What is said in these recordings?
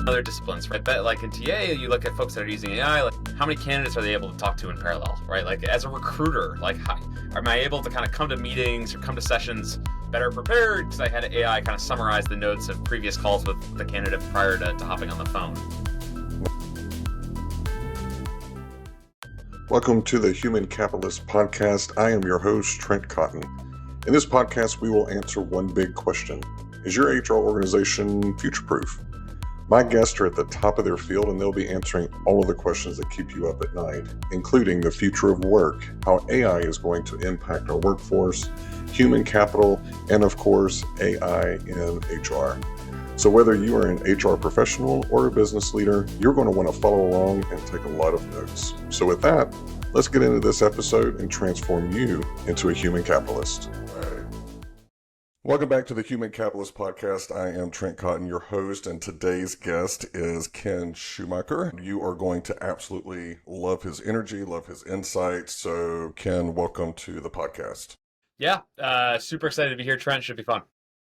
other disciplines, right? But like in TA, you look at folks that are using AI, like how many candidates are they able to talk to in parallel, right? Like as a recruiter, like how, am I able to kind of come to meetings or come to sessions better prepared because I had AI kind of summarize the notes of previous calls with the candidate prior to hopping on the phone. Welcome to the Human Capitalist Podcast. I am your host, Trent Cotton. In this podcast, we will answer one big question. Is your HR organization future-proof? My guests are at the top of their field, and they'll be answering all of the questions that keep you up at night, including the future of work, how AI is going to impact our workforce, human capital, and of course, AI in HR. So whether you are an HR professional or a business leader, you're going to want to follow along and take a lot of notes. So with that, let's get into this episode and transform you into a human capitalist. Welcome back to the Human Capitalist Podcast. I am Trent Cotton, your host, and today's guest is Ken Schumacher. You are going to absolutely love his energy, love his insights. So Ken, welcome to the podcast. Yeah, super excited to be here, Trent. Should be fun.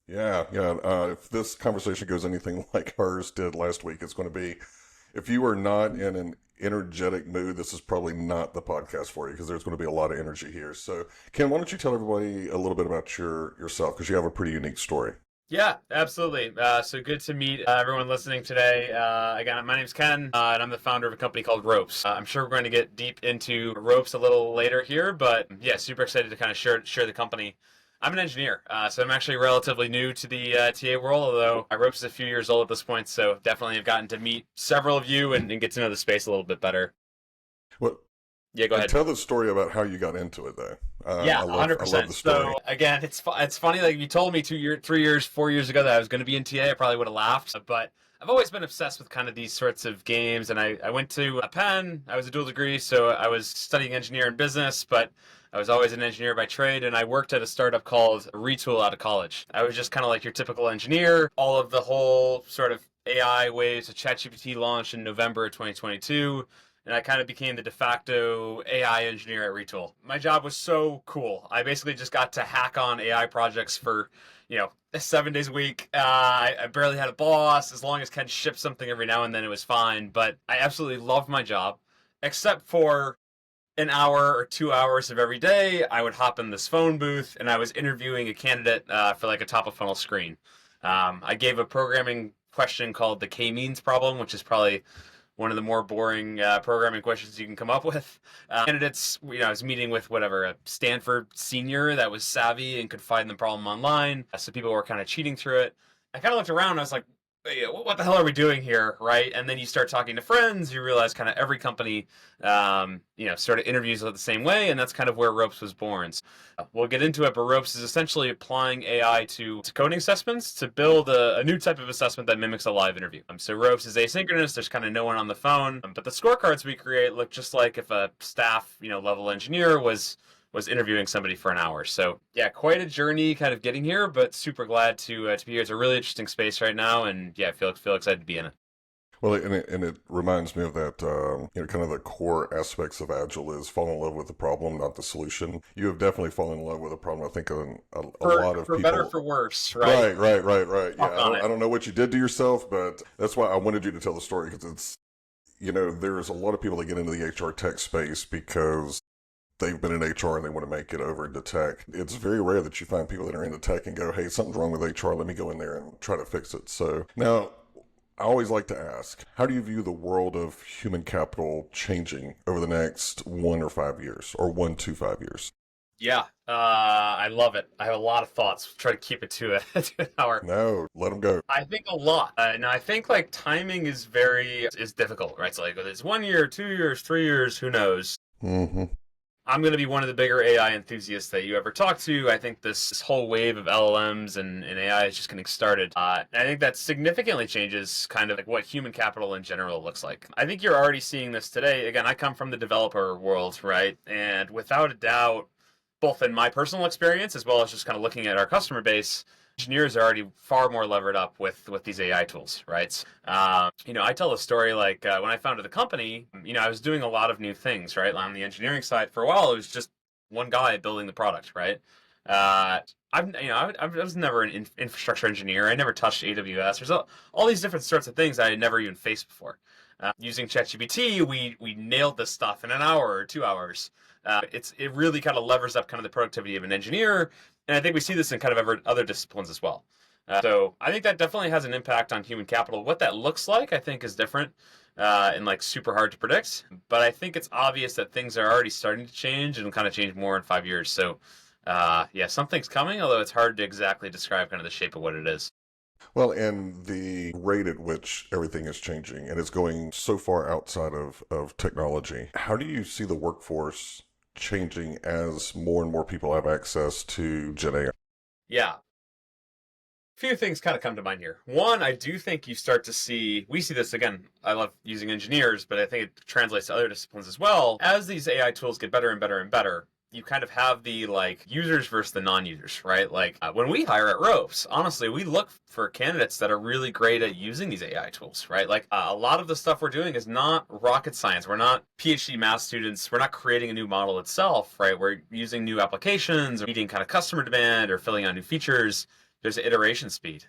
Yeah. If this conversation goes anything like ours did last week, it's going to be, if you are not in an energetic mood, this is probably not the podcast for you because there's going to be a lot of energy here. So, Ken, why don't you tell everybody a little bit about yourself because you have a pretty unique story. Yeah, absolutely. So good to meet everyone listening today. Again, my name's Ken, and I'm the founder of a company called Ropes. I'm sure we're going to get deep into Ropes a little later here, but yeah, super excited to kind of share the company. I'm an engineer, so I'm actually relatively new to the TA world, although Ropes is a few years old at this point, so definitely have gotten to meet several of you and get to know the space a little bit better. Well, yeah, go ahead. Tell the story about how you got into it, though. Yeah, I love 100%. the story. So again, it's funny. Like if you told me 3 years, 4 years ago that I was going to be in TA, I probably would have laughed. But I've always been obsessed with kind of these sorts of games, and I went to Penn. I was a dual degree, so I was studying engineering and business, but I was always an engineer by trade, and I worked at a startup called Retool out of college. I was just kind of like your typical engineer. All of the whole sort of AI waves of ChatGPT launched in November of 2022. And I kind of became the de facto AI engineer at Retool. My job was so cool. I basically just got to hack on AI projects for, 7 days a week. I barely had a boss. As long as Ken shipped something every now and then, it was fine. But I absolutely loved my job, except for an hour or 2 hours of every day, I would hop in this phone booth and I was interviewing a candidate for like a top of funnel screen. I gave a programming question called the K-means problem, which is probably one of the more boring programming questions you can come up with. Candidates, I was meeting with a Stanford senior that was savvy and could find the problem online. So people were kind of cheating through it. I kind of looked around and I was like, hey, what the hell are we doing here, right? And then you start talking to friends, you realize kind of every company, sort of interviews it the same way, and that's kind of where Ropes was born. So we'll get into it, but Ropes is essentially applying AI to coding assessments to build a new type of assessment that mimics a live interview. So Ropes is asynchronous, there's kind of no one on the phone, but the scorecards we create look just like if a staff, level engineer was interviewing somebody for an hour. So yeah, quite a journey kind of getting here, but super glad to be here. It's a really interesting space right now, and yeah, I feel excited to be in it. Well, and it reminds me of that, kind of the core aspects of Agile is fall in love with the problem, not the solution. You have definitely fallen in love with the problem. I think a lot of for people. Better, for worse, right? Right. Yeah, I don't know what you did to yourself, but that's why I wanted you to tell the story because it's, there's a lot of people that get into the HR tech space because they've been in HR and they want to make it over into tech. It's very rare that you find people that are into tech and go, hey, something's wrong with HR. Let me go in there and try to fix it. So now I always like to ask, how do you view the world of human capital changing over the next 1 or 5 years or 1 to 5 years? Yeah, I love it. I have a lot of thoughts. Try to keep it to an hour. No, let them go. I think a lot. Now I think like timing is difficult, right? So like whether it's 1 year, 2 years, 3 years, who knows? Mm-hmm. I'm going to be one of the bigger AI enthusiasts that you ever talk to. I think this whole wave of LLMs and AI is just getting started. And I think that significantly changes kind of like what human capital in general looks like. I think you're already seeing this today. Again, I come from the developer world, right? And without a doubt, both in my personal experience as well as just kind of looking at our customer base, engineers are already far more levered up with these AI tools, right? I tell a story like when I founded the company, I was doing a lot of new things, right? On the engineering side for a while, it was just one guy building the product, right? I was never an infrastructure engineer. I never touched AWS. There's all these different sorts of things I had never even faced before. Using ChatGPT, we nailed this stuff in an hour or 2 hours. It really kind of levers up kind of the productivity of an engineer, and I think we see this in kind of other disciplines as well. So I think that definitely has an impact on human capital. What that looks like, I think, is different and like super hard to predict. But I think it's obvious that things are already starting to change and kind of change more in 5 years. So yeah, something's coming, although it's hard to exactly describe kind of the shape of what it is. Well, and the rate at which everything is changing, and it's going so far outside of technology. How do you see the workforce changing as more and more people have access to Gen AI? Yeah, few things kind of come to mind here. One, I do think you start to see, we see this again, I love using engineers, but I think it translates to other disciplines as well. As these AI tools get better and better and better, you kind of have the like users versus the non-users, right? Like when we hire at Ropes, honestly, we look for candidates that are really great at using these AI tools, right? Like a lot of the stuff we're doing is not rocket science. We're not PhD math students. We're not creating a new model itself, right? We're using new applications or meeting kind of customer demand or filling out new features. There's iteration speed.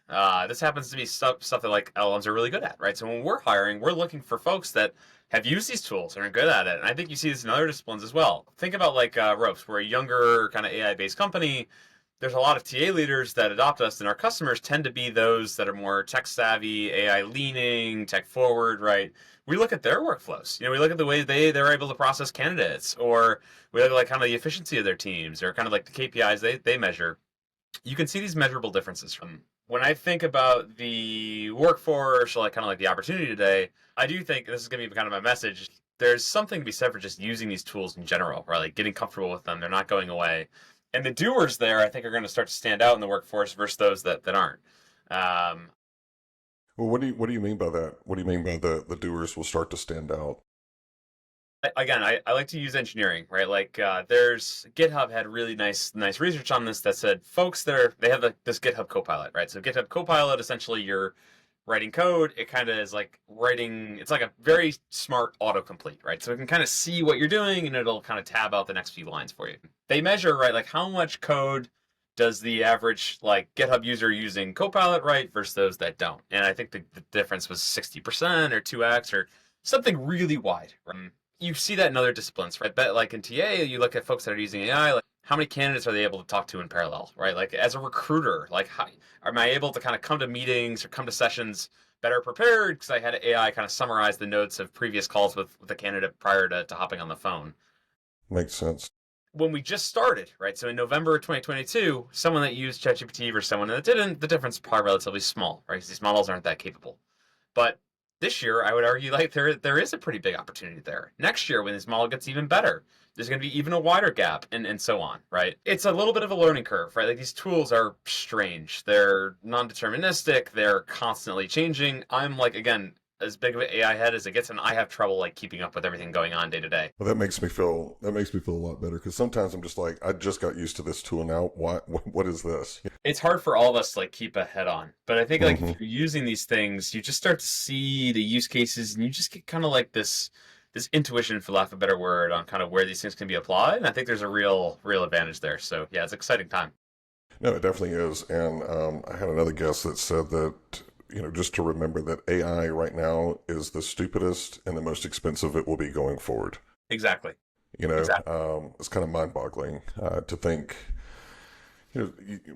This happens to be stuff that like LLMs are really good at, right? So when we're hiring, we're looking for folks that have used these tools and are good at it. And I think you see this in other disciplines as well. Think about like Ropes. We're a younger kind of AI-based company. There's a lot of TA leaders that adopt us, and our customers tend to be those that are more tech savvy, AI leaning, tech forward, right? We look at their workflows. We look at the way they're able to process candidates, or we look at like kind of the efficiency of their teams, or kind of like the KPIs they measure. You can see these measurable differences from when I think about the workforce or like kind of like the opportunity today. I do think this is going to be kind of my message. There's something to be said for just using these tools in general, right? Like getting comfortable with them. They're not going away. And the doers there, I think, are going to start to stand out in the workforce versus those that aren't. Um, Well, what do you mean by that? What do you mean by the doers will start to stand out? Again, I like to use engineering, right? Like there's GitHub had really nice research on this that said folks they have this GitHub Copilot, right? So GitHub Copilot, essentially you're writing code. It kind of is like writing. It's like a very smart autocomplete, right? So it can kind of see what you're doing and it'll kind of tab out the next few lines for you. They measure, right, like how much code does the average like GitHub user using Copilot write versus those that don't? And I think the difference was 60% or 2x or something really wide. Right? You see that in other disciplines, right? But like in TA, you look at folks that are using AI, like how many candidates are they able to talk to in parallel, right? Like as a recruiter, like how am I able to kind of come to meetings or come to sessions better prepared because I had AI kind of summarize the notes of previous calls with the candidate prior to hopping on the phone. Makes sense. When we just started, right? So in November 2022, someone that used ChatGPT versus someone that didn't, the difference is probably relatively small, right? Because these models aren't that capable. But this year, I would argue like there is a pretty big opportunity there. Next year, when this model gets even better, there's going to be even a wider gap, and so on, right? It's a little bit of a learning curve, right? Like these tools are strange. They're non-deterministic. They're constantly changing. I'm like, again, as big of an AI head as it gets, and I have trouble like keeping up with everything going on day to day. Well, that makes me feel a lot better because sometimes I'm just like I just got used to this tool now. What is this? It's hard for all of us to like keep a head on, but I think like Hmm. if you're using these things, you just start to see the use cases, and you just get kind of like this intuition, for lack of a better word, on kind of where these things can be applied. And I think there's a real advantage there. So yeah, it's an exciting time. No, it definitely is. And I had another guest that said that just to remember that AI right now is the stupidest and the most expensive it will be going forward. Exactly. Exactly. It's kind of mind-boggling to think.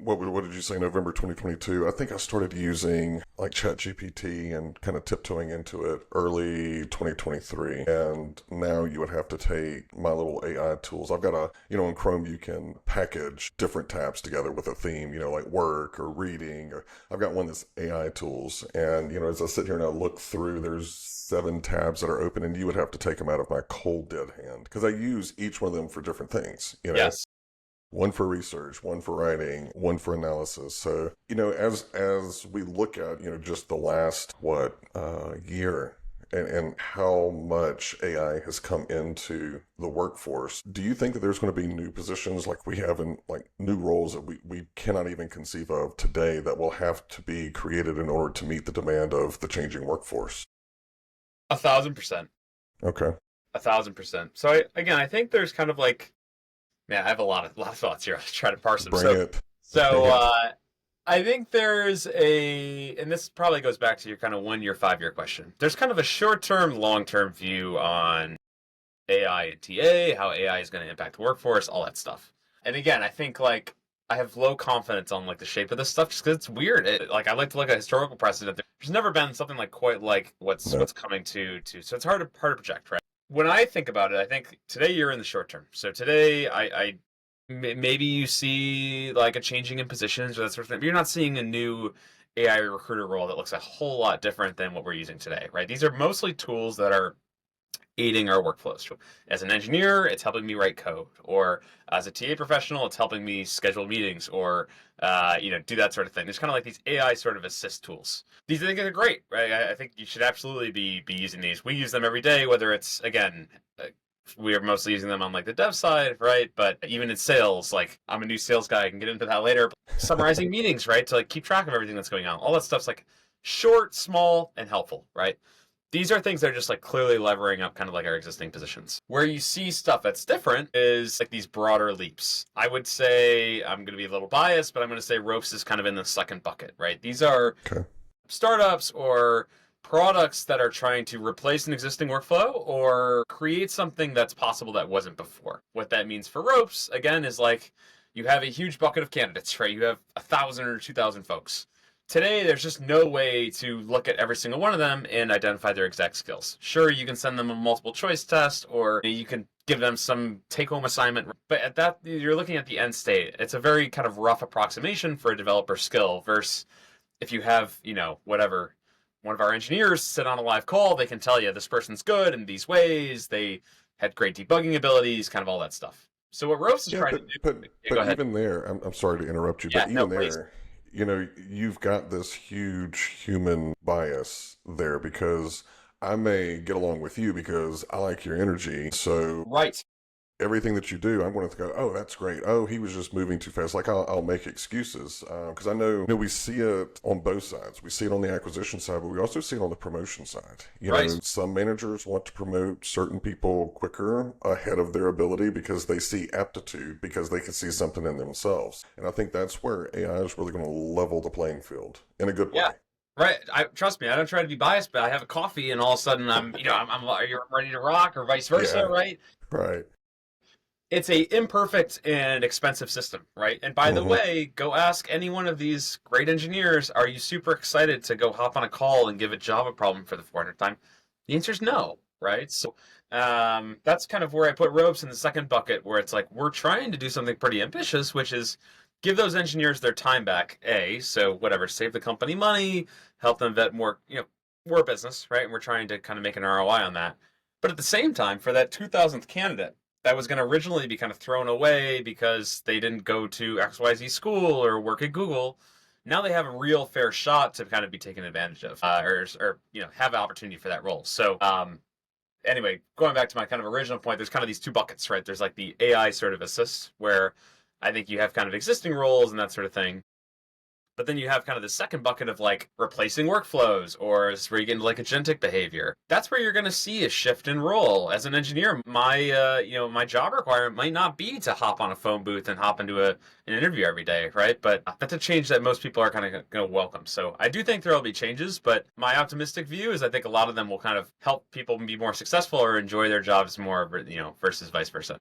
What did you say? November 2022. I think I started using like ChatGPT and kind of tiptoeing into it early 2023. And now you would have to take my little AI tools. I've got in Chrome you can package different tabs together with a theme. Like work or reading. Or I've got one that's AI tools. And as I sit here and I look through, there's 7 tabs that are open, and you would have to take them out of my cold dead hand because I use each one of them for different things. Yes. One for research, one for writing, one for analysis. So, as we look at, just the last, year and how much AI has come into the workforce, do you think that there's going to be new positions like we have in like new roles that we cannot even conceive of today that will have to be created in order to meet the demand of the changing workforce? 1,000%. Okay. 1,000%. So again, I think there's kind of like Man, I have a lot of thoughts here. I'll try to parse them. Bring it. So I think there's and this probably goes back to your kind of 1 year, 5 year question. There's kind of a short-term, long-term view on AI and TA, how AI is going to impact the workforce, all that stuff. And again, I think like I have low confidence on like the shape of this stuff just because it's weird. Like I like to look at historical precedent. There's never been something like quite like what's No. coming to. So it's hard to project, right? When I think about it, I think today you're in the short term. So today, maybe you see like a changing in positions or that sort of thing. But you're not seeing a new AI recruiter role that looks a whole lot different than what we're using today, right? These are mostly tools that are aiding our workflows. As an engineer, it's helping me write code, or as a TA professional, it's helping me schedule meetings, or do that sort of thing. There's kind of like these AI sort of assist tools. These I think are great, right? I think you should absolutely be using these. We use them every day, whether it's again. We are mostly using them on like the dev side, right? But even in sales, like I'm a new sales guy, I can get into that later. Summarizing meetings, right? To like keep track of everything that's going on. All that stuff's like short, small, and helpful, right? These are things that are just like clearly levering up kind of like our existing positions. Where you see stuff that's different is like these broader leaps. I would say, I'm going to be a little biased, but I'm going to say ropes is kind of in the second bucket, right? These are startups or products that are trying to replace an existing workflow or create something that's possible that wasn't before. What that means for ropes, again, is like you have a huge bucket of candidates, right? You have 1,000 or 2,000 folks. Today, there's just no way to look at every single one of them and identify their exact skills. Sure, you can send them a multiple choice test or you can give them some take-home assignment, but at that, you're looking at the end state. It's a very kind of rough approximation for a developer skill versus if you have, whatever, one of our engineers sit on a live call, they can tell you this person's good in these ways, they had great debugging abilities, kind of all that stuff. So what Ropes is trying to do... But even there, I'm sorry to interrupt you, but even please. there, you've got this huge human bias there because I may get along with you because I like your energy. So right. Everything that you do, I'm going to go, oh, that's great. Oh, he was just moving too fast. Like I'll make excuses because I know, we see it on both sides. We see it on the acquisition side, but we also see it on the promotion side. Some managers want to promote certain people quicker ahead of their ability because they see aptitude, because they can see something in themselves. And I think that's where AI is really going to level the playing field in a good way. Yeah. Right. Trust me, I don't try to be biased, but I have a coffee and all of a sudden I'm ready to rock or vice versa, right? Right. It's a imperfect and expensive system, right? And by the way, go ask any one of these great engineers, are you super excited to go hop on a call and give a Java problem for the 400th time? The answer is no, right? So that's kind of where I put Ropes in the second bucket, where it's like we're trying to do something pretty ambitious, which is give those engineers their time back, so whatever, save the company money, help them vet more, we're a business, right? And we're trying to kind of make an ROI on that. But at the same time, for that 2000th candidate, that was going to originally be kind of thrown away because they didn't go to XYZ school or work at Google. Now they have a real fair shot to kind of be taken advantage of, or have an opportunity for that role. So anyway, going back to my kind of original point, there's kind of these two buckets, right? There's like the AI sort of assist where I think you have kind of existing roles and that sort of thing. But then you have kind of the second bucket of like replacing workflows, or where you get into like agentic behavior. That's where you're going to see a shift in role. As an engineer, my job requirement might not be to hop on a phone booth and hop into an interview every day, right? But that's a change that most people are kind of going to welcome. So I do think there will be changes, but my optimistic view is I think a lot of them will kind of help people be more successful or enjoy their jobs more, versus vice versa.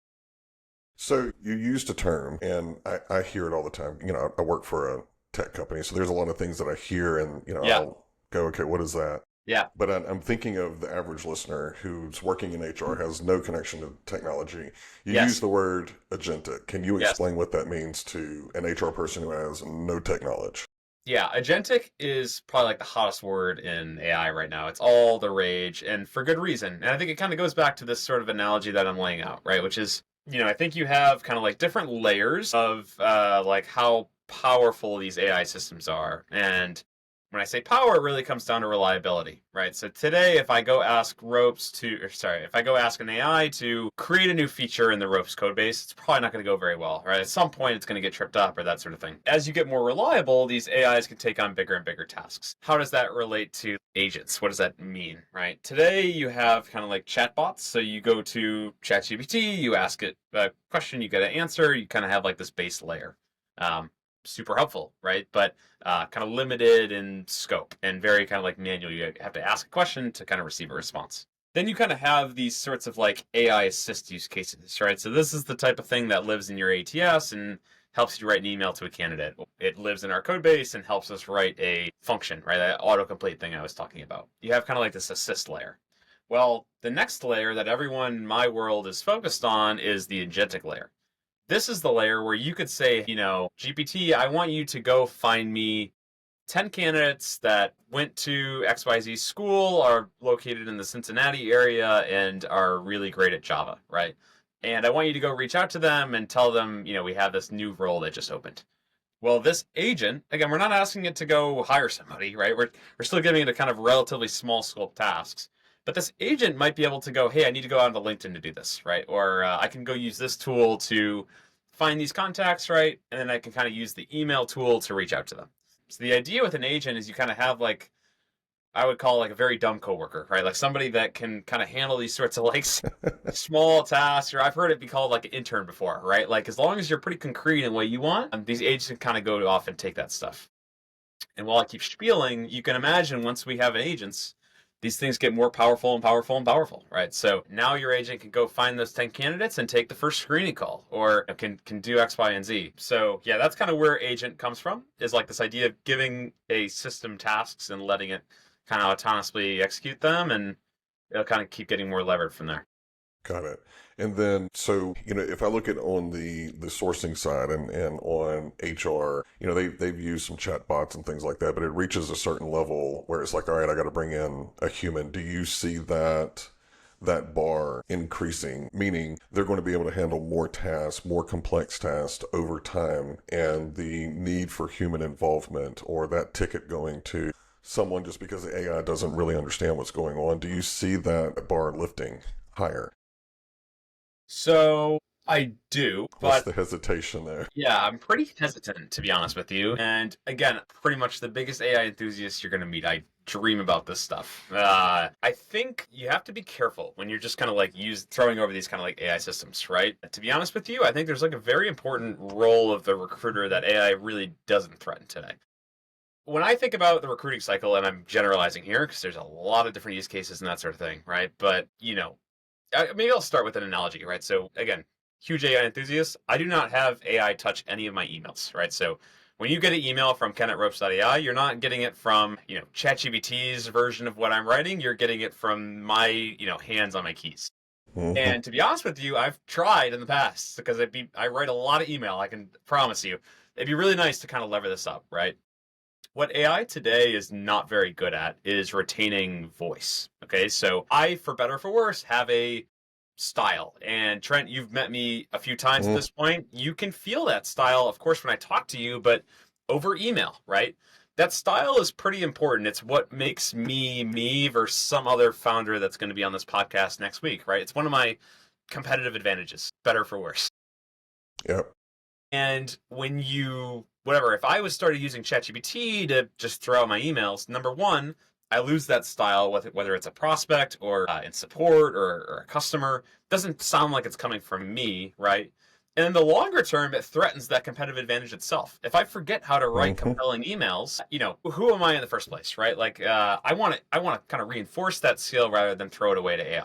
So you used a term, and I hear it all the time. I work for a tech company, so there's a lot of things that I hear and I'll go, okay, what is that? But I'm thinking of the average listener who's working in HR, has no connection to technology. You use the word agentic. Can you explain what that means to an HR person who has no tech knowledge? Agentic is probably like the hottest word in AI right now. It's all the rage, and for good reason. And I think it kind of goes back to this sort of analogy that I'm laying out, right? Which is, I think you have kind of like different layers of like how powerful these AI systems are. And When I say power, it really comes down to reliability, right? So today, if I go ask if I go ask an AI to create a new feature in the Ropes code base, it's probably not going to go very well, right? At some point, it's going to get tripped up or that sort of thing. As you get more reliable, these AIs can take on bigger and bigger tasks. How does that relate to agents? What does that mean, right? Today, you have kind of like chatbots. So you go to ChatGPT, you ask it a question, you get an answer, you kind of have like this base layer. Super helpful, right? But kind of limited in scope and very kind of like manual. You have to ask a question to kind of receive a response. Then you kind of have these sorts of like AI assist use cases, right? So this is the type of thing that lives in your ATS and helps you write an email to a candidate. It lives in our code base and helps us write a function, right? That autocomplete thing I was talking about. You have kind of like this assist layer. Well, the next layer that everyone in my world is focused on is the agentic layer. This is the layer where you could say, GPT, I want you to go find me 10 candidates that went to XYZ school, are located in the Cincinnati area, and are really great at Java, right? And I want you to go reach out to them and tell them, we have this new role that just opened. Well, this agent, again, we're not asking it to go hire somebody, right? We're still giving it a kind of relatively small scope tasks. But this agent might be able to go, hey, I need to go onto LinkedIn to do this, right? Or I can go use this tool to find these contacts, right? And then I can kind of use the email tool to reach out to them. So the idea with an agent is you kind of have like, I would call like a very dumb coworker, right? Like somebody that can kind of handle these sorts of like small tasks, or I've heard it be called like an intern before, right? Like as long as you're pretty concrete in what you want, these agents can kind of go off and take that stuff. And while I keep spieling, you can imagine once we have agents, these things get more powerful and powerful and powerful, right? So now your agent can go find those 10 candidates and take the first screening call, or can do X, Y, and Z. So yeah, that's kind of where agent comes from, is like this idea of giving a system tasks and letting it kind of autonomously execute them, and it'll kind of keep getting more levered from there. Got it. And then, so, if I look at on the sourcing side and on HR, they've used some chat bots and things like that, but it reaches a certain level where it's like, all right, I got to bring in a human. Do you see that bar increasing, meaning they're going to be able to handle more tasks, more complex tasks over time, and the need for human involvement or that ticket going to someone just because the AI doesn't really understand what's going on? Do you see that bar lifting higher? So I do, What's but the hesitation there? yeah, I'm pretty hesitant to be honest with you. And again, pretty much the biggest AI enthusiast you're going to meet. I dream about this stuff. I think you have to be careful when you're just kind of like throwing over these kind of like AI systems, right? To be honest with you, I think there's like a very important role of the recruiter that AI really doesn't threaten today. When I think about the recruiting cycle, and I'm generalizing here because there's a lot of different use cases and that sort of thing, right? But maybe I'll start with an analogy, right? So again, huge AI enthusiast. I do not have AI touch any of my emails, right? So when you get an email from Ken at ropes.ai, you're not getting it from, ChatGPT's version of what I'm writing. You're getting it from my, hands on my keys. Mm-hmm. And to be honest with you, I've tried in the past because I write a lot of email. I can promise you, it'd be really nice to kind of lever this up, right? What AI today is not very good at is retaining voice. Okay, so I, for better or for worse, have a style. And Trent, you've met me a few times at Mm-hmm. this point. You can feel that style, of course, when I talk to you, but over email, right? That style is pretty important. It's what makes me versus some other founder that's going to be on this podcast next week, right? It's one of my competitive advantages, better for worse. Yep. And if I was started using ChatGPT to just throw out my emails, number one, I lose that style, whether it's a prospect or in support or a customer. It doesn't sound like it's coming from me, right? And in the longer term, it threatens that competitive advantage itself. If I forget how to write Mm-hmm. compelling emails, who am I in the first place, right? Like, I want to kind of reinforce that skill rather than throw it away to AI.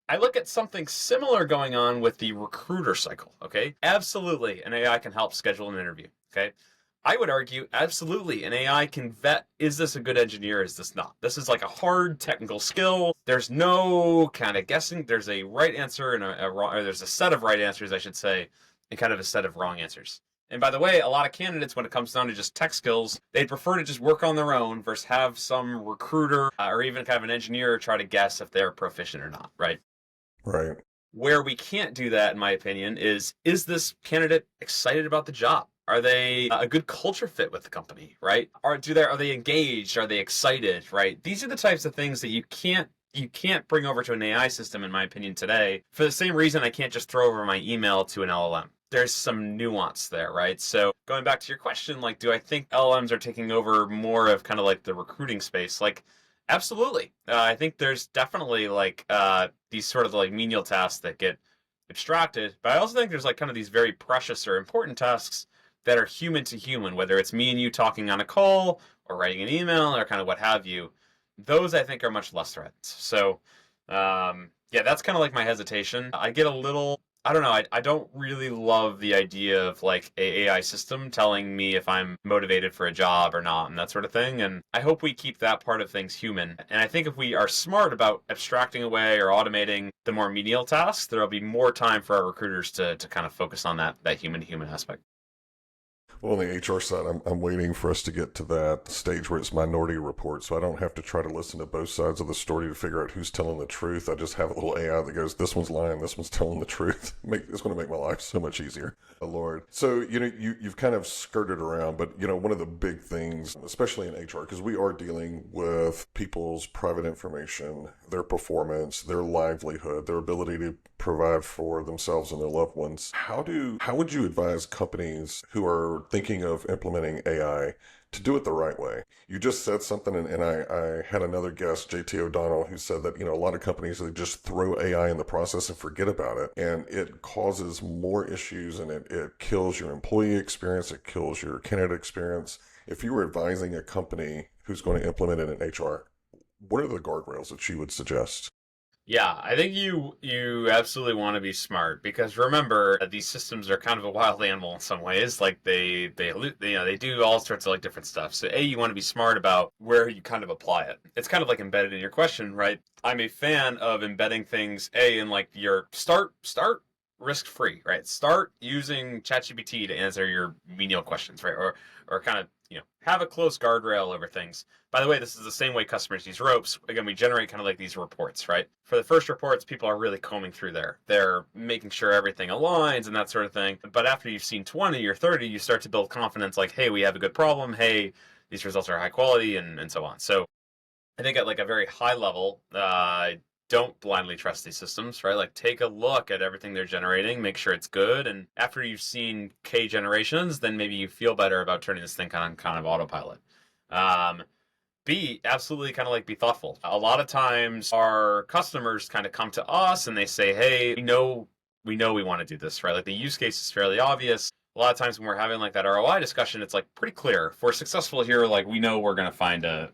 I look at something similar going on with the recruiter cycle, okay? Absolutely, an AI can help schedule an interview, okay? I would argue, absolutely, an AI can vet, is this a good engineer, is this not? This is like a hard technical skill. There's no kind of guessing. There's a right answer and a wrong, or there's a set of right answers, I should say, and kind of a set of wrong answers. And by the way, a lot of candidates, when it comes down to just tech skills, they'd prefer to just work on their own versus have some recruiter or even kind of an engineer try to guess if they're proficient or not, right? Right. Where we can't do that, in my opinion, is this candidate excited about the job? Are they a good culture fit with the company, right? Are they engaged? Are they excited, right? These are the types of things that you can't bring over to an AI system, in my opinion, today. For the same reason, I can't just throw over my email to an LLM. There's some nuance there, right? So going back to your question, like, do I think LLMs are taking over more of kind of like the recruiting space? Like, absolutely. I think there's definitely like these sort of like menial tasks that get abstracted, but I also think there's like kind of these very precious or important tasks that are human to human, whether it's me and you talking on a call or writing an email or kind of what have you. Those I think are much less threatened. So, yeah, that's kind of like my hesitation. I get a little, I don't know, I don't really love the idea of like a AI system telling me if I'm motivated for a job or not and that sort of thing. And I hope we keep that part of things human. And I think if we are smart about abstracting away or automating the more menial tasks, there'll be more time for our recruiters to kind of focus on that human to human aspect. Well, on the HR side, I'm waiting for us to get to that stage where it's Minority Report, so I don't have to try to listen to both sides of the story to figure out who's telling the truth. I just have a little AI that goes, this one's lying, this one's telling the truth. It's going to make my life so much easier. Oh, Lord. So, you've kind of skirted around, but, one of the big things, especially in HR, because we are dealing with people's private information, their performance, their livelihood, their ability to provide for themselves and their loved ones. How would you advise companies who are thinking of implementing AI to do it the right way? You just said something, and I had another guest, JT O'Donnell, who said that, a lot of companies, they just throw AI in the process and forget about it. And it causes more issues, and it kills your employee experience. It kills your candidate experience. If you were advising a company who's going to implement it in HR, what are the guardrails that you would suggest? Yeah, I think you absolutely want to be smart because remember these systems are kind of a wild animal in some ways. Like they do all sorts of like different stuff. So you want to be smart about where you kind of apply it. It's kind of like embedded in your question, right? I'm a fan of embedding things in like your start risk free, right? Start using ChatGPT to answer your menial questions, right? Or kind of have a close guardrail over things. By the way, this is the same way customers use ropes. Again, we generate kind of like these reports, right? For the first reports, people are really combing through there. They're making sure everything aligns and that sort of thing. But after you've seen 20 or 30, you start to build confidence like, hey, we have a good problem. Hey, these results are high quality and so on. So I think at like a very high level, don't blindly trust these systems, right? Like take a look at everything they're generating, make sure it's good. And after you've seen K generations, then maybe you feel better about turning this thing on kind of autopilot. Um, B, absolutely kind of like be thoughtful. A lot of times our customers kind of come to us and they say, hey, we want to do this, right? Like the use case is fairly obvious. A lot of times when we're having like that ROI discussion, it's like pretty clear. If we're successful here, like we know we're going to find an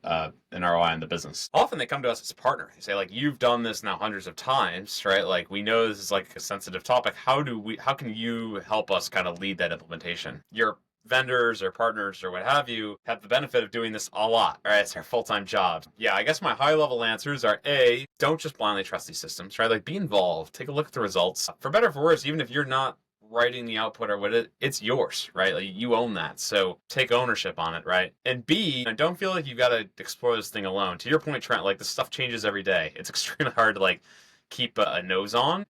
ROI in the business. Often they come to us as a partner. They say like, you've done this now hundreds of times, right? Like we know this is like a sensitive topic. How can you help us kind of lead that implementation? Your vendors or partners or what have you have the benefit of doing this a lot, right? It's their full-time job. Yeah, I guess my high-level answers are A, don't just blindly trust these systems, right? Like be involved, take a look at the results. For better or for worse, even if you're not writing the output or what it's yours, right? Like you own that. So take ownership on it, right? And B, don't feel like you've got to explore this thing alone. To your point, Trent, like the stuff changes every day. It's extremely hard to like keep a nose on.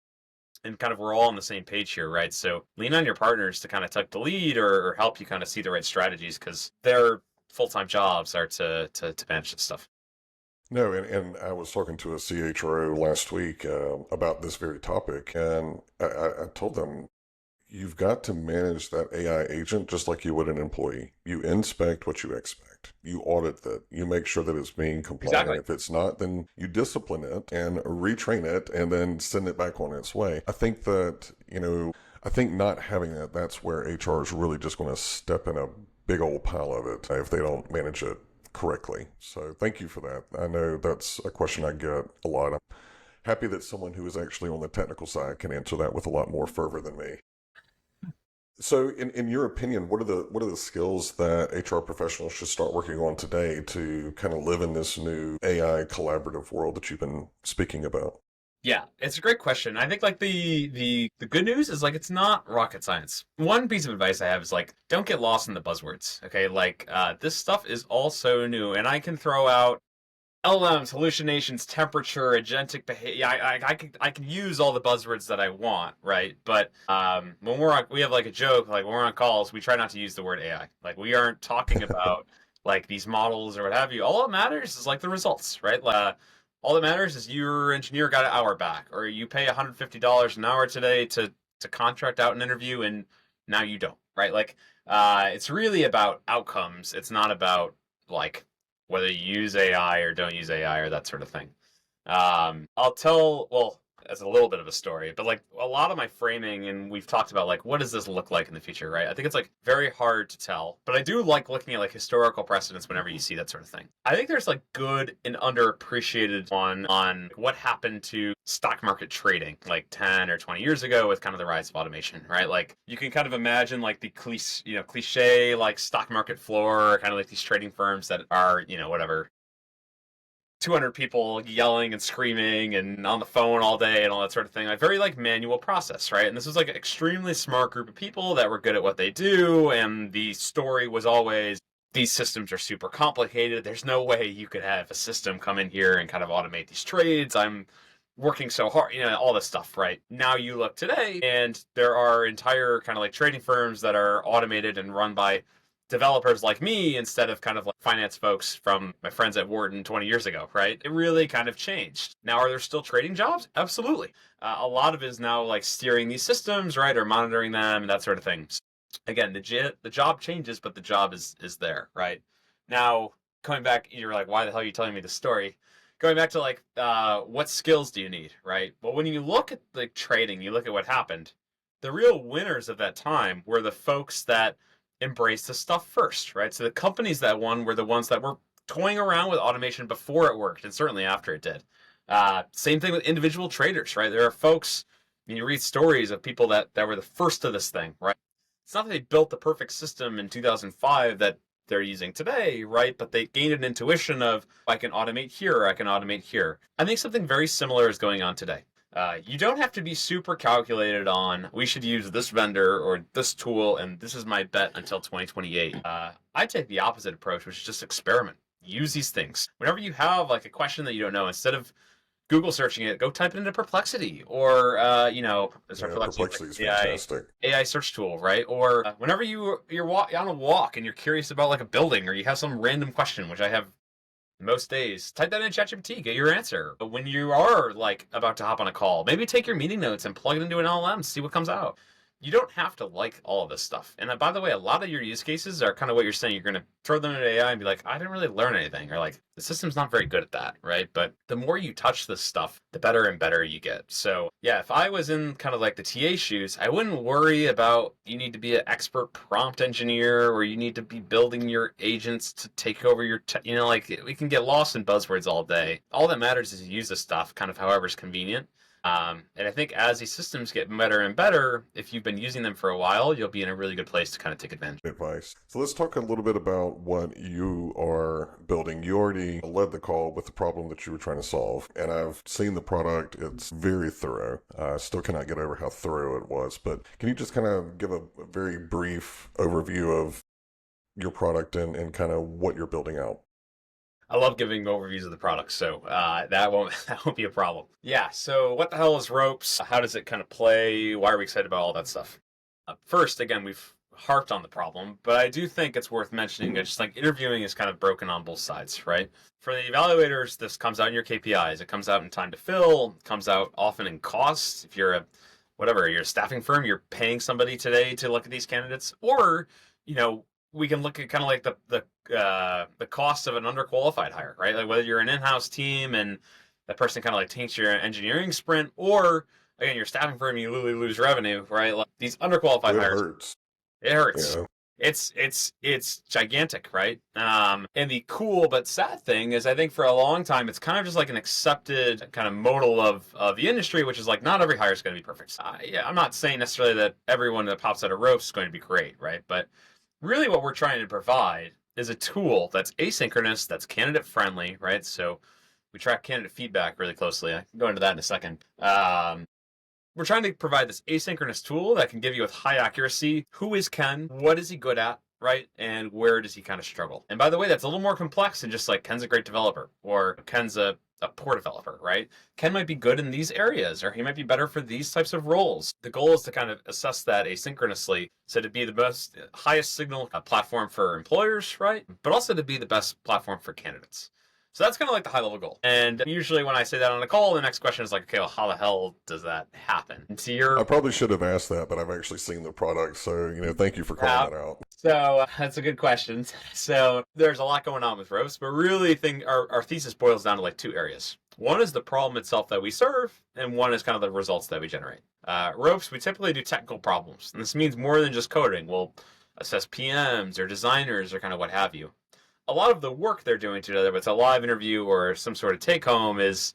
And kind of we're all on the same page here, right? So lean on your partners to kind of take the lead or help you kind of see the right strategies because their full-time jobs are to manage this stuff. No, and I was talking to a CHRO last week about this very topic, and I told them, you've got to manage that AI agent just like you would an employee. You inspect what you expect. You audit that. You make sure that it's being compliant. Exactly. If it's not, then you discipline it and retrain it and then send it back on its way. I think that, I think not having that, that's where HR is really just going to step in a big old pile of it if they don't manage it correctly. So thank you for that. I know that's a question I get a lot. I'm happy that someone who is actually on the technical side can answer that with a lot more fervor than me. So, in your opinion, what are the skills that HR professionals should start working on today to kind of live in this new AI collaborative world that you've been speaking about? Yeah, it's a great question. I think like the good news is like it's not rocket science. One piece of advice I have is like don't get lost in the buzzwords. Okay, like this stuff is all so new, and I can throw out LLMs, hallucinations, temperature, agentic behavior. Yeah, I can use all the buzzwords that I want, right? But when we have like a joke, like when we're on calls, we try not to use the word AI. Like we aren't talking about like these models or what have you. All that matters is like the results, right? All that matters is your engineer got an hour back, or you pay $150 an hour today to contract out an interview, and now you don't, right? Like it's really about outcomes. It's not about like whether you use AI or don't use AI or that sort of thing. I'll tell, well, that's a little bit of a story, but like a lot of my framing, and we've talked about like, what does this look like in the future, right? I think it's like very hard to tell, but I do like looking at like historical precedents whenever you see that sort of thing. I think there's like good and underappreciated on what happened to stock market trading like 10 or 20 years ago with kind of the rise of automation, right? Like you can kind of imagine like the cliche like stock market floor, kind of like these trading firms that are, whatever, 200 people yelling and screaming and on the phone all day and all that sort of thing. Like very like manual process, right? And this was like an extremely smart group of people that were good at what they do. And the story was always these systems are super complicated. There's no way you could have a system come in here and kind of automate these trades. I'm working so hard, all this stuff, right? Now you look today and there are entire kind of like trading firms that are automated and run by developers like me instead of kind of like finance folks from my friends at Wharton 20 years ago, right? It really kind of changed. Now, are there still trading jobs? Absolutely. A lot of it is now like steering these systems, right, or monitoring them and that sort of thing. Again, the job changes, but the job is there, right? Now, coming back, you're like, why the hell are you telling me this story? Going back to like, what skills do you need, right? Well, when you look at the trading, you look at what happened. The real winners of that time were the folks that embrace the stuff first, right? So the companies that won were the ones that were toying around with automation before it worked, and certainly after it did. Same thing with individual traders, right? There are folks, you read stories of people that were the first to this thing, right? It's not that they built the perfect system in 2005 that they're using today, right? But they gained an intuition of, I can automate here, or I can automate here. I think something very similar is going on today. You don't have to be super calculated on, we should use this vendor or this tool, and this is my bet until 2028. I take the opposite approach, which is just experiment. Use these things. Whenever you have like a question that you don't know, instead of Google searching it, go type it into Perplexity or, Perplexity is fantastic. AI search tool, right? Or whenever you're on a walk and you're curious about like a building or you have some random question, which I have most days, type that in ChatGPT, get your answer. But when you are like about to hop on a call, maybe take your meeting notes and plug it into an LLM, see what comes out. You don't have to like all of this stuff. And by the way, a lot of your use cases are kind of what you're saying. You're going to throw them into AI and be like, I didn't really learn anything. Or like, the system's not very good at that, right? But the more you touch this stuff, the better and better you get. So yeah, if I was in kind of like the TA shoes, I wouldn't worry about you need to be an expert prompt engineer or you need to be building your agents to take over your, like we can get lost in buzzwords all day. All that matters is you use this stuff kind of however's convenient. And I think as these systems get better and better, if you've been using them for a while, you'll be in a really good place to kind of take advantage. Advice. So let's talk a little bit about what you are building. You already led the call with the problem that you were trying to solve, and I've seen the product. It's very thorough. I still cannot get over how thorough it was, but can you just kind of give a very brief overview of your product and kind of what you're building out? I love giving overviews of the products, so that won't be a problem. Yeah. So, what the hell is ropes? How does it kind of play? Why are we excited about all that stuff? First, again, we've harped on the problem, but I do think it's worth mentioning that just like interviewing is kind of broken on both sides, right? For the evaluators, this comes out in your KPIs. It comes out in time to fill. It comes out often in costs. If you're you're a staffing firm, you're paying somebody today to look at these candidates, or we can look at kind of like the cost of an underqualified hire, right? Like whether you're an in-house team and that person kind of like taints your engineering sprint, or again, you're a staffing firm, you literally lose revenue, right? Like these underqualified hires. Hurts. It hurts. Yeah. It's gigantic, right? And the cool but sad thing is I think for a long time it's kind of just like an accepted kind of modal of the industry, which is like not every hire is going to be perfect. Yeah, I'm not saying necessarily that everyone that pops out of ropes is going to be great, right? But really what we're trying to provide is a tool that's asynchronous, that's candidate friendly, right? So we track candidate feedback really closely. I can go into that in a second. We're trying to provide this asynchronous tool that can give you with high accuracy, who is Ken, what is he good at, right? And where does he kind of struggle? And by the way, that's a little more complex than just like Ken's a great developer or Ken's a poor developer, right? Ken might be good in these areas, or he might be better for these types of roles. The goal is to kind of assess that asynchronously, so to be the best, highest signal platform for employers, right? But also to be the best platform for candidates. So that's kind of like the high level goal. And usually when I say that on a call, the next question is like, okay, well, how the hell does that happen? And to your I probably should have asked that, but I've actually seen the product, so thank you for calling that out. So that's a good question. So there's a lot going on with ropes, but really our thesis boils down to like two areas. One is the problem itself that we serve, and one is kind of the results that we generate. Ropes, we typically do technical problems, and this means more than just coding. We'll assess PMs or designers or kind of what have you. A lot of the work they're doing together, whether it's a live interview or some sort of take home, is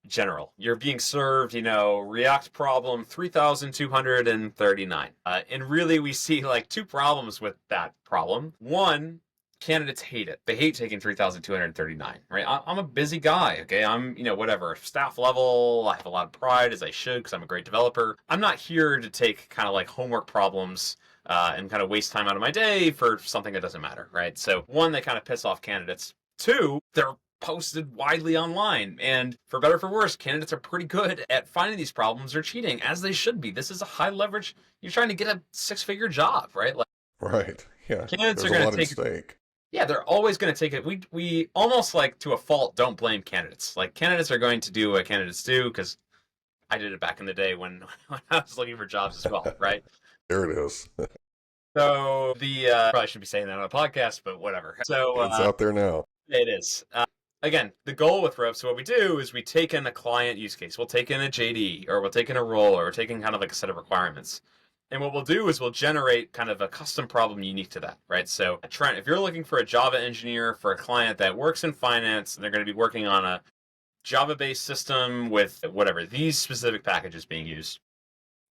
general. You're being served, React problem 3,239. And really we see like two problems with that problem. One, candidates hate it. They hate taking 3,239, right? I'm a busy guy, okay? I'm, whatever, staff level. I have a lot of pride, as I should, because I'm a great developer. I'm not here to take kind of like homework problems and kind of waste time out of my day for something that doesn't matter, right? So one, they kind of piss off candidates. Two, they're posted widely online. And for better or for worse, candidates are pretty good at finding these problems or cheating, as they should be. This is a high leverage. You're trying to get a 6-figure job, right? Like, Right. Yeah. candidates There's are a going lot to at take. stake. Yeah, they're always going to take it. We almost like to a fault don't blame candidates. Like candidates are going to do what candidates do, because I did it back in the day when I was looking for jobs as well, right? There it is. So probably should be saying that on a podcast, but whatever. So It's out there now. it is. Again, the goal with ropes, what we do is we take in a client use case. We'll take in a JD, or we'll take in a role, or we're taking kind of like a set of requirements. And what we'll do is we'll generate kind of a custom problem unique to that, right? So Trent, if you're looking for a Java engineer for a client that works in finance, and they're going to be working on a Java-based system with whatever, these specific packages being used,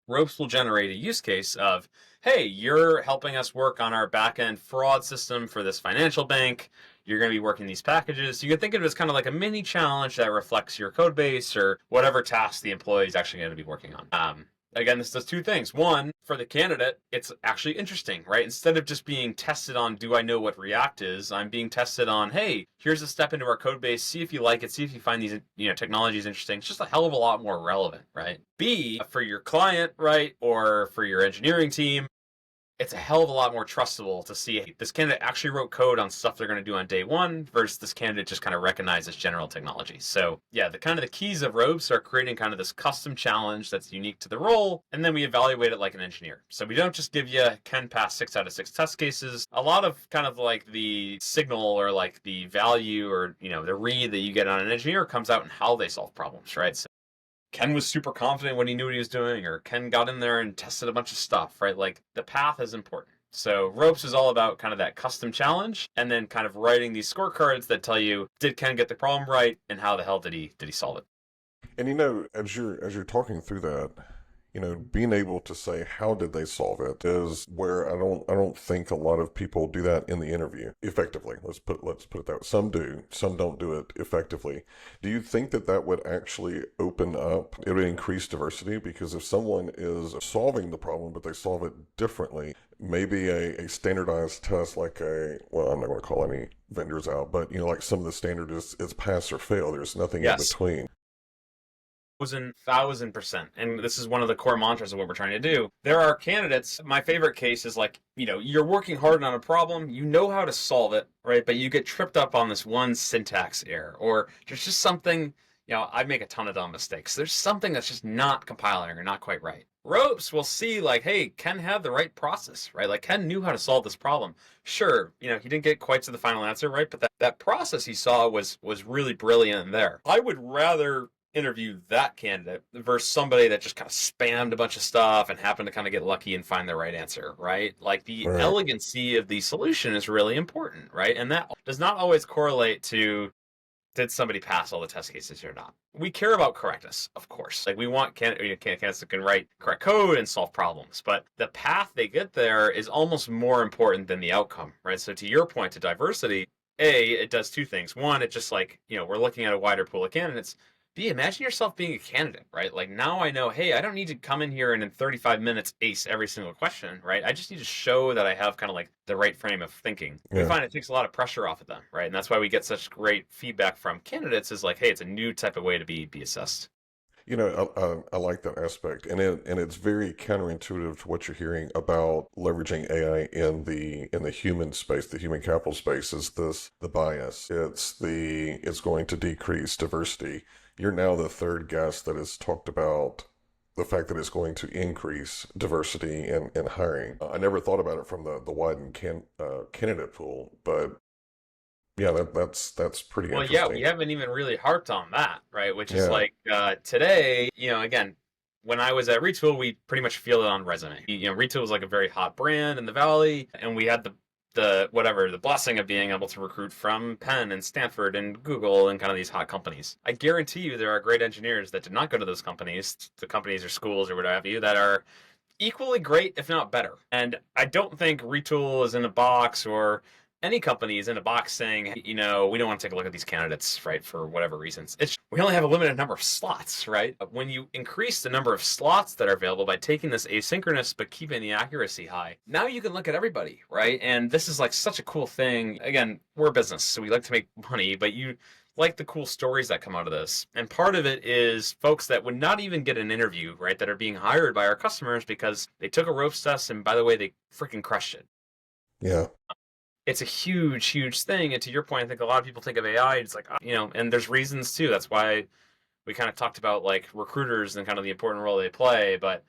ropes will generate a use case of, hey, you're helping us work on our back-end fraud system for this financial bank. You're going to be working these packages. You can think of it as kind of like a mini challenge that reflects your code base or whatever task the employee is actually going to be working on. Again, this does two things. One, for the candidate, it's actually interesting, right? Instead of just being tested on, do I know what React is? I'm being tested on, hey, here's a step into our code base. See if you like it. See if you find these, technologies interesting. It's just a hell of a lot more relevant, right? B, for your client, right, or for your engineering team, it's a hell of a lot more trustable to see, hey, this candidate actually wrote code on stuff they're going to do on day one versus this candidate just kind of recognizes general technology. So yeah, the keys of ropes are creating kind of this custom challenge that's unique to the role, and then we evaluate it like an engineer. So we don't just give you Ken pass 6 out of 6 test cases. A lot of kind of like the signal or like the value or the read that you get on an engineer comes out in how they solve problems, right? So Ken was super confident when he knew what he was doing, or Ken got in there and tested a bunch of stuff, right? Like the path is important. So ropes is all about kind of that custom challenge, and then kind of writing these scorecards that tell you, did Ken get the problem right, and how the hell did he solve it? And as you're talking through that, being able to say how did they solve it is where I don't think a lot of people do that in the interview effectively. Let's put it that way. Some do, some don't do it effectively. Do you think that would actually open up? It would increase diversity, because if someone is solving the problem but they solve it differently, maybe a standardized test like I'm not going to call any vendors out, but like some of the standard is pass or fail. There's nothing in between. 1,000%. And this is one of the core mantras of what we're trying to do. There are candidates. My favorite case is like, you're working hard on a problem, you know how to solve it, right? But you get tripped up on this one syntax error, or there's just something, I make a ton of dumb mistakes. There's something that's just not compiling or not quite right. Ropes will see like, hey, Ken had the right process, right? Like Ken knew how to solve this problem. Sure, he didn't get quite to the final answer, right? But that process he saw was really brilliant there. I would rather interview that candidate versus somebody that just kind of spammed a bunch of stuff and happened to kind of get lucky and find the right answer, right? Like the elegancy of the solution is really important, right? And that does not always correlate to, did somebody pass all the test cases or not? We care about correctness, of course. Like we want candidates that can write correct code and solve problems, but the path they get there is almost more important than the outcome, right? So to your point, to diversity, it does two things. One, it's just like, we're looking at a wider pool of candidates. Imagine yourself being a candidate, right? Like now I know, hey, I don't need to come in here and in 35 minutes ace every single question, right? I just need to show that I have kind of like the right frame of thinking. We Yeah. find it takes a lot of pressure off of them, right? And that's why we get such great feedback from candidates is like, hey, it's a new type of way to be assessed. I like that aspect, and it's very counterintuitive to what you're hearing about leveraging AI in the human space, the human capital space. Is this the bias? It's going to decrease diversity. You're now the third guest that has talked about the fact that it's going to increase diversity in hiring. I never thought about it from the widened candidate pool, but yeah, that's pretty Well, yeah, we interesting. haven't even really harped on that, right? Which is Yeah. like today, again, when I was at Retool, we pretty much feel it on resume. Retool was like a very hot brand in the Valley, and we had the whatever the blessing of being able to recruit from Penn and Stanford and Google and kind of these hot companies. I guarantee you, there are great engineers that did not go to those companies, the companies or schools or what have you, that are equally great, if not better. And I don't think Retool is in a box or any company is in a box saying, we don't want to take a look at these candidates, right, for whatever reasons. We only have a limited number of slots, right? When you increase the number of slots that are available by taking this asynchronous but keeping the accuracy high, now you can look at everybody, right? And this is like such a cool thing. Again, we're a business, so we like to make money, but you like the cool stories that come out of this. And part of it is folks that would not even get an interview, right, that are being hired by our customers because they took a ropes test and by the way, they freaking crushed it. Yeah. It's a huge, huge thing. And to your point, I think a lot of people think of AI, it's like, and there's reasons too. That's why we kind of talked about like recruiters and kind of the important role they play. But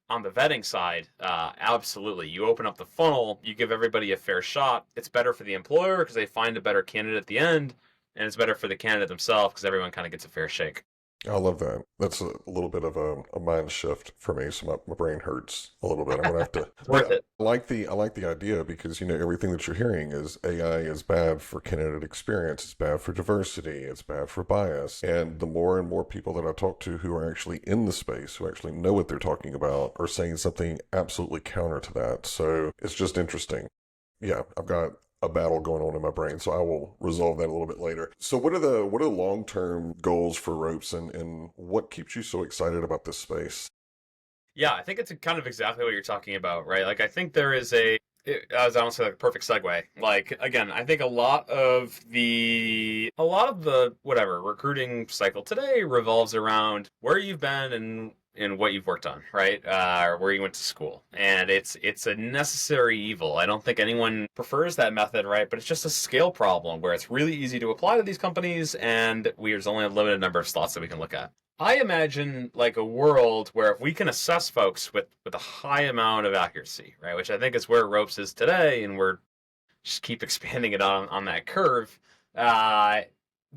on the vetting side, absolutely. You open up the funnel, you give everybody a fair shot. It's better for the employer because they find a better candidate at the end, and it's better for the candidate themselves because everyone kind of gets a fair shake. I love that. That's a little bit of a mind shift for me, so my brain hurts a little bit. I'm gonna have to, It's worth but it. I like the idea because everything that you're hearing is AI is bad for candidate experience, it's bad for diversity, it's bad for bias, and the more and more people that I talk to who are actually in the space, who actually know what they're talking about, are saying something absolutely counter to that. So it's just interesting. Yeah, I've got a battle going on in my brain, so I will resolve that a little bit later. So what are the long-term goals for ropes and what keeps you so excited about this space? Yeah, I think it's kind of exactly what you're talking about, right? Like, I think there is I was honestly like a perfect segue. Like, again, I think a lot of the whatever recruiting cycle today revolves around where you've been and what you've worked on, right? Or where you went to school, and it's a necessary evil. I don't think anyone prefers that method, right? But it's just a scale problem where it's really easy to apply to these companies, and there's only a limited number of slots that we can look at. I imagine like a world where if we can assess folks with a high amount of accuracy, right, which I think is where ropes is today, and we're just keep expanding it on that curve. Uh,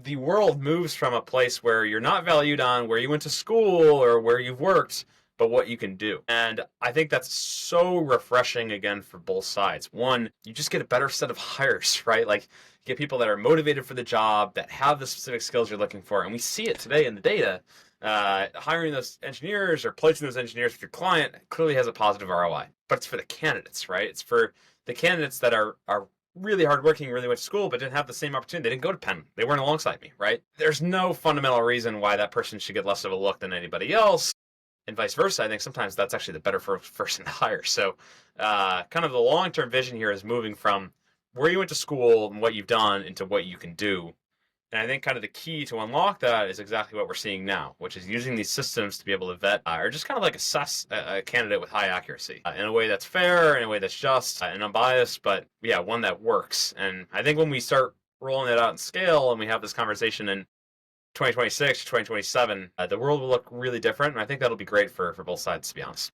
the world moves from a place where you're not valued on where you went to school or where you've worked, but what you can do. And I think that's so refreshing again for both sides. One, you just get a better set of hires, right? Like you get people that are motivated for the job, that have the specific skills you're looking for. And we see it today in the data. Hiring those engineers or placing those engineers with your client clearly has a positive ROI, but it's for the candidates, right? It's for the candidates that are really hardworking, really went to school, but didn't have the same opportunity. They didn't go to Penn. They weren't alongside me, right? There's no fundamental reason why that person should get less of a look than anybody else, and vice versa. I think sometimes that's actually the better person to hire. So, kind of the long-term vision here is moving from where you went to school and what you've done into what you can do. And I think kind of the key to unlock that is exactly what we're seeing now, which is using these systems to be able to vet or just kind of like assess a candidate with high accuracy in a way that's fair, in a way that's just and unbiased, but yeah, one that works. And I think when we start rolling that out in scale and we have this conversation in 2026, 2027, the world will look really different. And I think that'll be great for both sides, to be honest.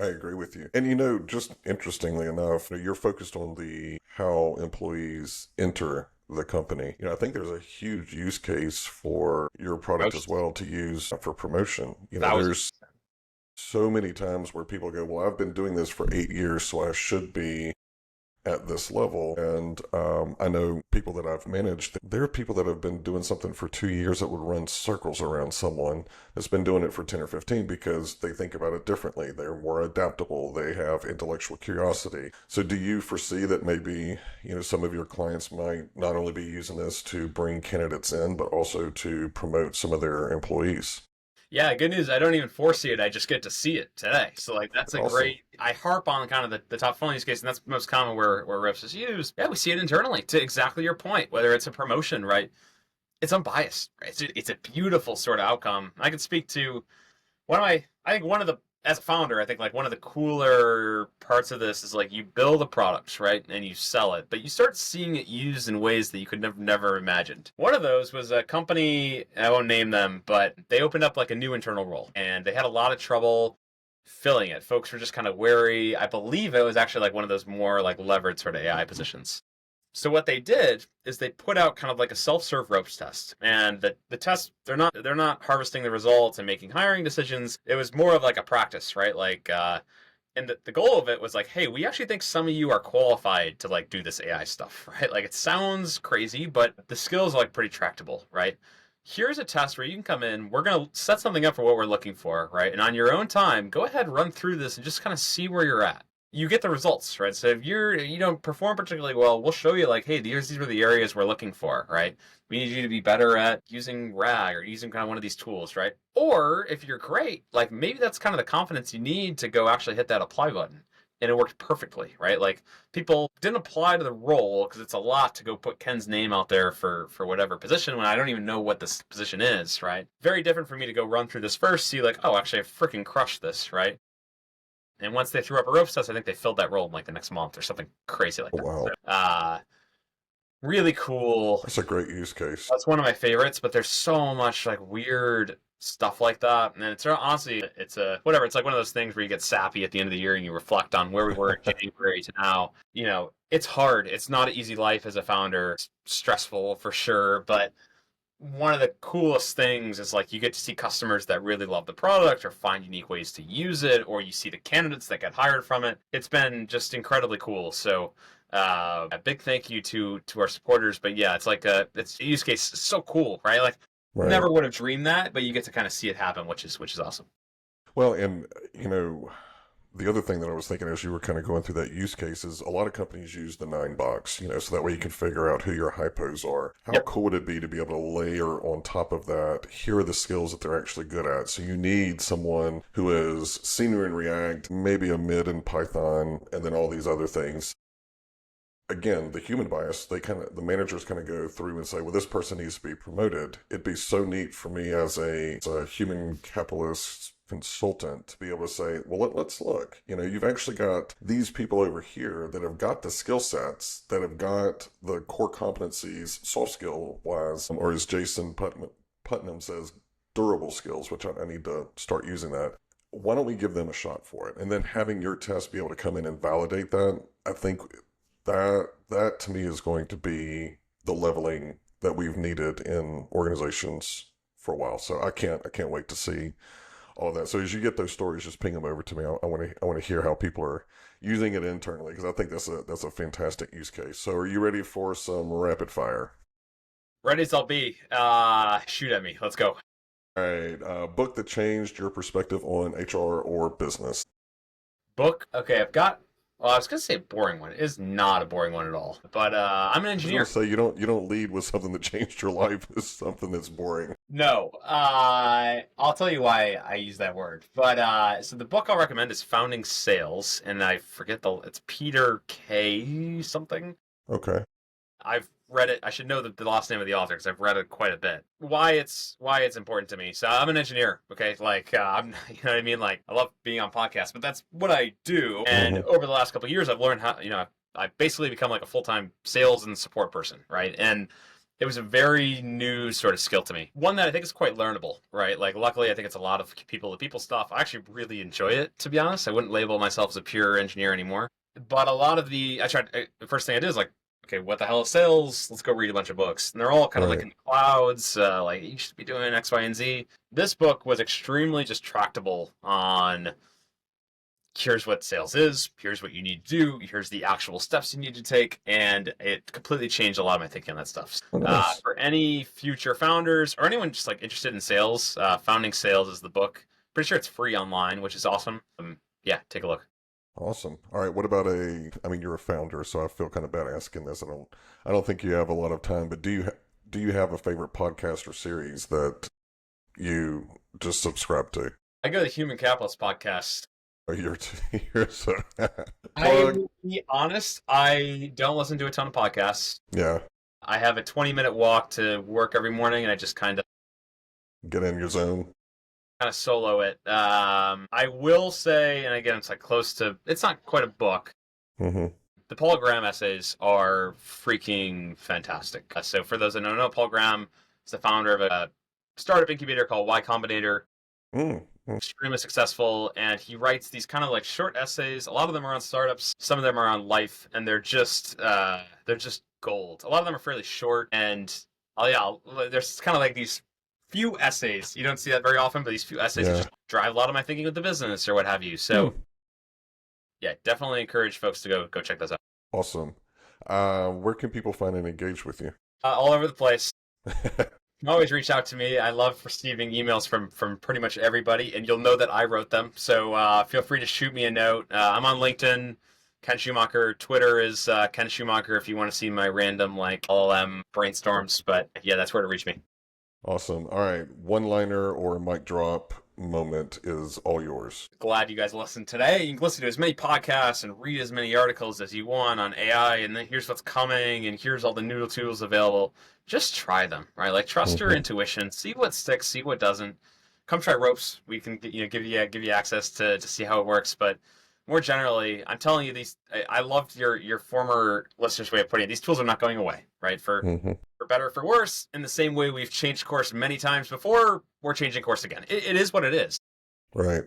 I agree with you. And just interestingly enough, you're focused on the how employees enter the company. I think there's a huge use case for your product as Promotions. well to use for promotion. Thousand. There's so many times where people go, well, I've been doing this for 8 years, so I should be at this level. And I know people that I've managed, there are people that have been doing something for 2 years that would run circles around someone that's been doing it for 10 or 15 because they think about it differently. They're more adaptable. They have intellectual curiosity. So do you foresee that maybe, some of your clients might not only be using this to bring candidates in, but also to promote some of their employees? Yeah, good news. I don't even foresee it. I just get to see it today. So like that's a Awesome. great. I harp on kind of the top funnel use case, and that's most common where reps is used. Yeah, we see it internally. To exactly your point, whether it's a promotion, right? It's unbiased. Right? It's a beautiful sort of outcome. I can speak to I think one of the, as a founder, I think like one of the cooler parts of this is like you build a product, right? And you sell it, but you start seeing it used in ways that you could never imagined. One of those was a company, I won't name them, but they opened up like a new internal role and they had a lot of trouble filling it. Folks were just kind of wary. I believe it was actually like one of those more like levered sort of AI positions. So what they did is they put out kind of like a self-serve ropes test, and the test they're not harvesting the results and making hiring decisions. It was more of like a practice, right? Like, and the goal of it was like, hey, we actually think some of you are qualified to like do this AI stuff, right? Like it sounds crazy, but the skills are like pretty tractable, right? Here's a test where you can come in. We're gonna set something up for what we're looking for, right? And on your own time, go ahead, run through this, and just kind of see where you're at. You get the results, right? So if you don't perform particularly well, we'll show you like, hey, these are the areas we're looking for, right? We need you to be better at using RAG or using kind of one of these tools, right? Or if you're great, like maybe that's kind of the confidence you need to go actually hit that apply button. And it worked perfectly, right? Like people didn't apply to the role because it's a lot to go put Ken's name out there for whatever position when I don't even know what this position is, right? Very different for me to go run through this first, see like, oh, actually I freaking crushed this, right? And once they threw up a ropes test, I think they filled that role in like the next month or something crazy like Oh, that. wow. So, really cool. That's a great use case. That's one of my favorites, but there's so much like weird stuff like that. And it's honestly, it's a whatever. It's like one of those things where you get sappy at the end of the year and you reflect on where we were in January to now. It's hard. It's not an easy life as a founder. It's stressful for sure, but one of the coolest things is like you get to see customers that really love the product or find unique ways to use it, or you see the candidates that get hired from it. It's been just incredibly cool. So a big thank you to our supporters. But yeah, it's a use case so cool, right? Like Right. never would have dreamed that, but you get to kind of see it happen, which is awesome. Well, and the other thing that I was thinking as you were kind of going through that use case is a lot of companies use the 9 box, so that way you can figure out who your hypos are. How Yep. cool would it be to be able to layer on top of that, here are the skills that they're actually good at. So you need someone who is senior in React, maybe a mid in Python, and then all these other things. Again, the human bias, the managers kind of go through and say, well, this person needs to be promoted. It'd be so neat for me as a human capitalist consultant to be able to say, well, let's look. You've actually got these people over here that have got the skill sets, that have got the core competencies, soft skill wise, or as Jason Putnam says, durable skills, which I need to start using that. Why don't we give them a shot for it? And then having your test be able to come in and validate that, I think that to me is going to be the leveling that we've needed in organizations for a while. So I can't wait to see all of that. So as you get those stories, just ping them over to me. I want to hear how people are using it internally, because I think that's a fantastic use case. So are you ready for some rapid fire? Ready as I'll be. Shoot at me. Let's go. All right. Book that changed your perspective on HR or business. Book. Okay, I've got. Well, I was gonna say a boring one. It is not a boring one at all. But I'm an I was engineer. gonna say you don't lead with something that changed your life with something that's boring. No, I'll tell you why I use that word. But so the book I'll recommend is Founding Sales, and I forget it's Peter K. something. Okay. I've read it. I should know the last name of the author because I've read it quite a bit. Why it's important to me. So I'm an engineer. Okay, like I'm, you know what I mean. Like I love being on podcasts, but that's what I do. And over the last couple of years, I've learned how. I basically become like a full-time sales and support person, right? And it was a very new sort of skill to me. One that I think is quite learnable, right? Like luckily, I think it's a lot of people-to-people stuff. I actually really enjoy it, to be honest. I wouldn't label myself as a pure engineer anymore. But a lot of the the first thing I did is like, okay, what the hell is sales? Let's go read a bunch of books. And they're all kind of like in the clouds, like you should be doing X, Y, and Z. This book was extremely just tractable on here's what sales is, here's what you need to do, here's the actual steps you need to take, and it completely changed a lot of my thinking on that stuff. Nice. For any future founders or anyone just like interested in sales, Founding Sales is the book. Pretty sure it's free online, which is awesome. Yeah, take a look. Awesome. All right. What about you're a founder, so I feel kind of bad asking this. I don't think you have a lot of time, but do you have a favorite podcast or series that you just subscribe to? I go to the Human Capitalist podcast. Oh, you're so I will be honest, I don't listen to a ton of podcasts. Yeah. I have a 20-minute walk to work every morning, and I just kind of get in your zone. Kind of solo it. I will say, and again, it's like it's not quite a book. Mm-hmm. The Paul Graham essays are freaking fantastic. So for those that don't know, Paul Graham is the founder of a startup incubator called Y Combinator. Extremely successful, and he writes these kind of like short essays. A lot of them are on startups, some of them are on life, and they're just gold. A lot of them are fairly short, and there's kind of like these few essays. You don't see that very often, but these few essays just drive a lot of my thinking with the business or what have you. So yeah, definitely encourage folks to go check those out. Awesome. Where can people find and engage with you? All over the place. You can always reach out to me. I love receiving emails from pretty much everybody, and you'll know that I wrote them. So feel free to shoot me a note. I'm on LinkedIn, Ken Schumacher. Twitter is Ken Schumacher if you want to see my random like LLM brainstorms. But yeah, that's where to reach me. Awesome. All right. One-liner or mic drop moment is all yours. Glad you guys listened today. You can listen to as many podcasts and read as many articles as you want on AI, and then here's what's coming, and here's all the noodle tools available. Just try them, right? Like trust your intuition, see what sticks, see what doesn't. Come try ropes. We can give you access to see how it works. But more generally, I'm telling you these. I loved your former listeners' way of putting it. These tools are not going away, right? For better or for worse. In the same way we've changed course many times before, we're changing course again. It is what it is. Right.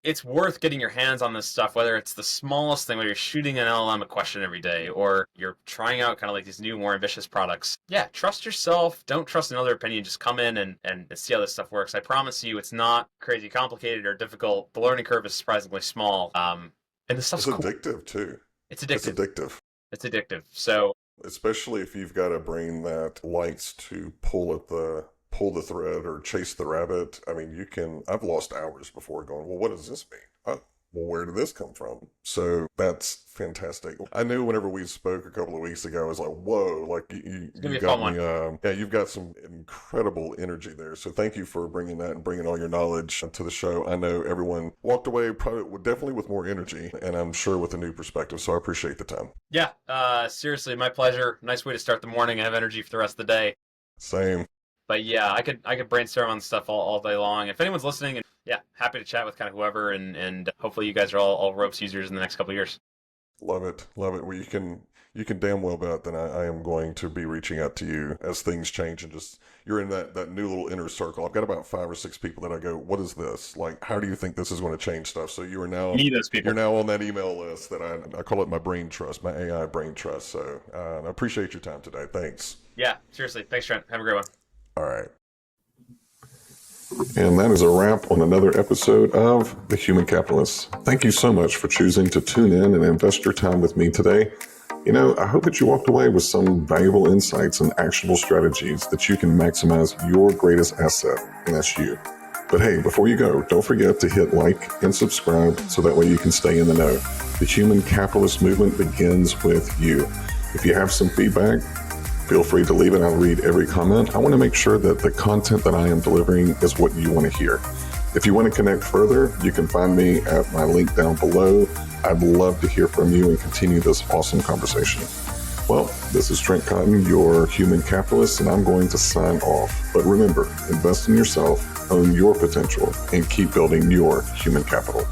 It's worth getting your hands on this stuff, whether it's the smallest thing, whether you're shooting an LLM a question every day, or you're trying out kind of like these new, more ambitious products. Yeah, trust yourself. Don't trust another opinion. Just come in and see how this stuff works. I promise you, it's not crazy complicated or difficult. The learning curve is surprisingly small. And the stuff's cool. Addictive too. It's addictive. It's addictive. So, especially if you've got a brain that likes to pull the thread or chase the rabbit. I mean, I've lost hours before going, well, what does this mean? Well, where did this come from? So that's fantastic. I knew whenever we spoke a couple of weeks ago, I was like, whoa, like you got me, you've got some incredible energy there. So thank you for bringing that and bringing all your knowledge to the show. I know everyone walked away definitely with more energy, and I'm sure with a new perspective. So I appreciate the time. Yeah, seriously, my pleasure. Nice way to start the morning. I have energy for the rest of the day. Same. But yeah, I could brainstorm on stuff all day long. If anyone's listening, and yeah, happy to chat with kind of whoever, and hopefully you guys are all ropes users in the next couple of years. Love it. Well, you can damn well bet that I am going to be reaching out to you as things change, and just you're in that new little inner circle. I've got about 5 or 6 people that I go, what is this? Like, how do you think this is going to change stuff? So you are now those people. You're now on that email list that I call it my brain trust, my AI brain trust. So I appreciate your time today. Thanks. Yeah, seriously. Thanks, Trent. Have a great one. All right. And that is a wrap on another episode of The Human Capitalist. Thank you so much for choosing to tune in and invest your time with me today. I hope that you walked away with some valuable insights and actionable strategies that you can maximize your greatest asset, and that's you. But hey, before you go, don't forget to hit like and subscribe so that way you can stay in the know. The Human Capitalist movement begins with you. If you have some feedback, feel free to leave it. I'll read every comment. I want to make sure that the content that I am delivering is what you want to hear. If you want to connect further, you can find me at my link down below. I'd love to hear from you and continue this awesome conversation. Well, this is Trent Cotton, your human capitalist, and I'm going to sign off. But remember, invest in yourself, own your potential, and keep building your human capital.